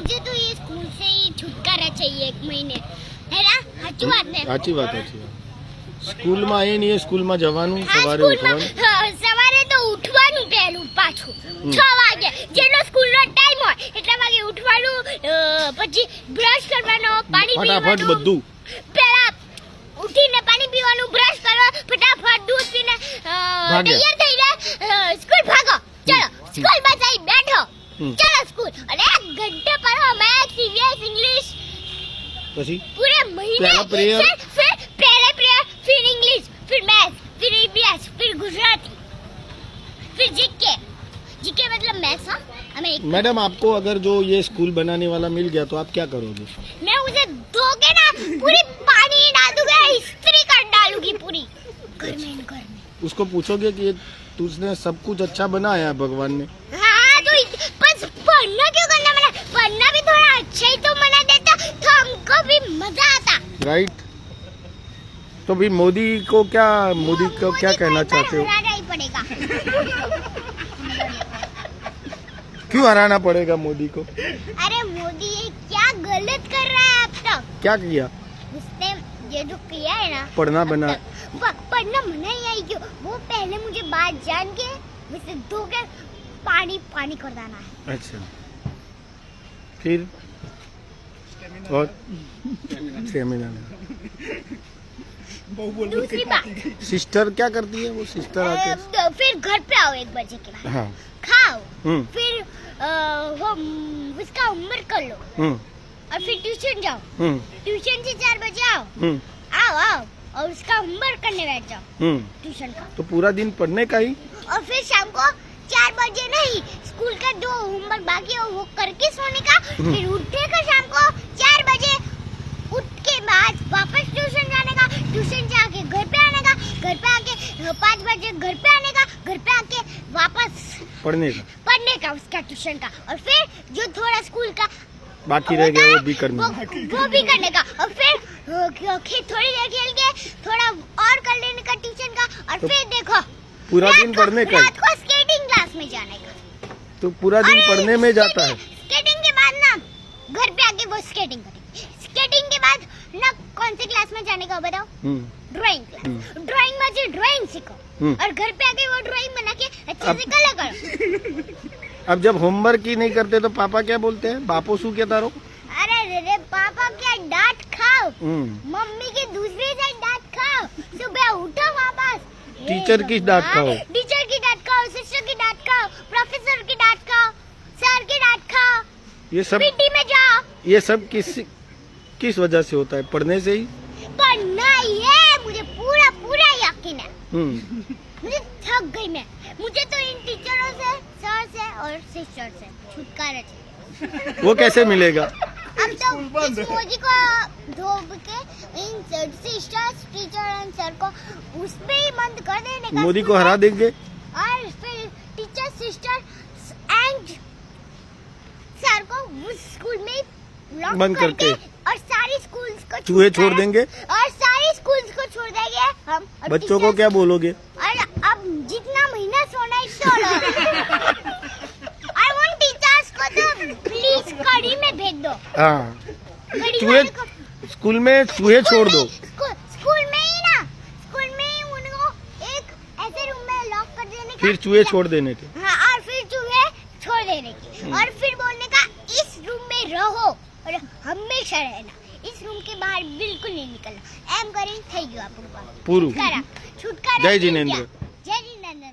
मुझे तो ये स्कूल से ही छुटकारा चाहिए 1 महीने, है ना? સાચી વાત ને? સાચી વાત. સ્કૂલમાં આવીએ ને સ્કૂલમાં જવાનું, સવારે ઉઠવાનું. સવારે તો ઉઠવાનું પહેલું પાછું 6 વાગે, જેનો સ્કૂલનો ટાઈમ હોય એટલા વાગે ઉઠવાનું, પછી બ્રશ કરવાનો, પાણી પીવાનું, ફટાફટ બધું. પહેલા ઉઠીને પાણી પીવાનું, બ્રશ કરો, ફટાફટ દૂધ પીને તૈયાર થઈને સ્કૂલ ભાગો. ચલો સ્કૂલમાં જઈ બેઠો, ચલો સ્કૂલ, અને 1 ઘંटे पढ़ो मैथ्स, ईवीएस, इंग्लिश, પછી पूरे महीने. फिर पहले प्रेयर, फिर इंग्लिश, फिर मैथ्स, फिर ईवीएस, फिर गुजराती, फिर जीके. जीके मतलब मैथ्स. हाँ, हमें मैडम आपको अगर जो ये स्कूल बनाने वाला मिल गया तो आप क्या करोगे? मैं उसे धोके ना पूरी पानी डाल दूंगा, इस्त्री कर डालूंगी पूरी घर में. उसको पूछोगे कि ये तुझने सब कुछ अच्छा बनाया है भगवान ने? हाँ, तो बस पढ़ना क्यों करना, मैंने पढ़ना भी थोड़ा अच्छा ही तो बना देता तो हमको भी मजा आता. राइट. तो भी मोदी को क्या कहना चाहते हो? हराना ही पड़ेगा. क्यों हराना पड़ेगा मोदी को? अरे मोदी ये क्या गलत कर रहा है अब तक. क्या किया? उसने ये जो किया है ना, पढ़ना बना. पढ़ना मना ही आई क्यों? वो पहले मुझे बात जान के मुझसे धो के पानी कर देना है. अच्छा, फिर और स्टेमिना. दूसरी बात, सिस्टर क्या करती है? वो सिस्टर आके फिर घर पे आओ 1 बजे के बाद, हाँ खाओ, फिर वो उसका होमवर्क कर लो, और फिर ट्यूशन जाओ, ट्यूशन से 4 बजे आओ, और उसका होमवर्क करने बैठ जाओ ट्यूशन का. तो पूरा दिन पढ़ने का ही. और फिर शाम को 4 बजे नहीं, स्कूल का जो होमवर्क बाकी है वो करके सोने का, फिर उठने का शाम को 4 बजे, उठ के बाद वापस ट्यूशन जाने का, ट्यूशन से आके घर पे आने का, घर पे आके 5 बजे घर पे आने का, घर पे आके वापस पढ़ने का उसका ट्यूशन का, और फिर जो थोड़ा स्कूल का बाकी रह गया वो भी करना वो भी करने का, और फिर थोड़ी देर खेल के थोड़ा और कर लेने का ट्यूशन का, और तो फिर देखो पूरा दिन पढ़ने का. रात को स्केटिंग क्लास में जाने का. तो पूरा दिन पढ़ने में जाता है. स्केटिंग के बाद ना घर पे आके वो स्केटिंग करेंगे. स्केटिंग के बाद ना कौन सी क्लास में जाने का बताओ? Drawing class. ड्राइंग में जो ड्राइंग सीखो, और घर पे आके वो ड्राइंग बना के अच्छे से कलर करो. अब जब होमवर्क ही नहीं करते तो पापा क्या बोलते हैं? बापो शू कहता रहो. अरे रे पापा क्या डांट खाओ, मम्मी की दूसरी साइड डांट खाओ, सुबह उठो वापस टीचर की डांट खाओ, टीचर की डांट खाओ, सिस्टर की डांट खाओ, प्रोफेसर की डांट खाओ, सर की डांट खाओ, ये सब पीटी में जाओ. ये सब किस वजह से होता है? पढ़ने से ही. पढ़ना ही है, मुझे पूरा यकीन है. मुझे थक गई मैं. मुझे तो इन टीचरों से, सर से और सिस्टर से छुटकारा चाहिए. वो कैसे मिलेगा? हम तो इस मोदी को धोब के इन सिस्टर्स, टीचर एंड सर को उस पे ही बंद कर देने का. मोदी को हरा देंगे और फिर टीचर, सिस्टर एंड सर को उस स्कूल में लॉक बंद करके और सारी स्कूल्स को चूहे छोड़ देंगे, और सारी स्कूल्स को छोड़ देंगे हम. बच्चों को क्या बोलोगे? और अब जितना महीना सोना है सो लो. और उन टीचर्स को तो प्लीज कड़ी में भेज दो. हाँ, चूहे स्कूल में चूहे छोड़ दो. स्कूल में ही ना, स्कूल में ही उनको एक ऐसे रूम में लॉक कर देने का, फिर चूहे छोड़ देने के. हाँ, और फिर चूहे छोड़ देने की, और फिर बोलने का इस रूम में रहो और हमेशा रहना, इस रूम के बाहर बिल्कुल नहीं निकलना. एम करें થઈ ગયું આપણું પૂરું. છૂટકારા. જય જીનેન્દ્ર. જય જીનેન્દ્ર.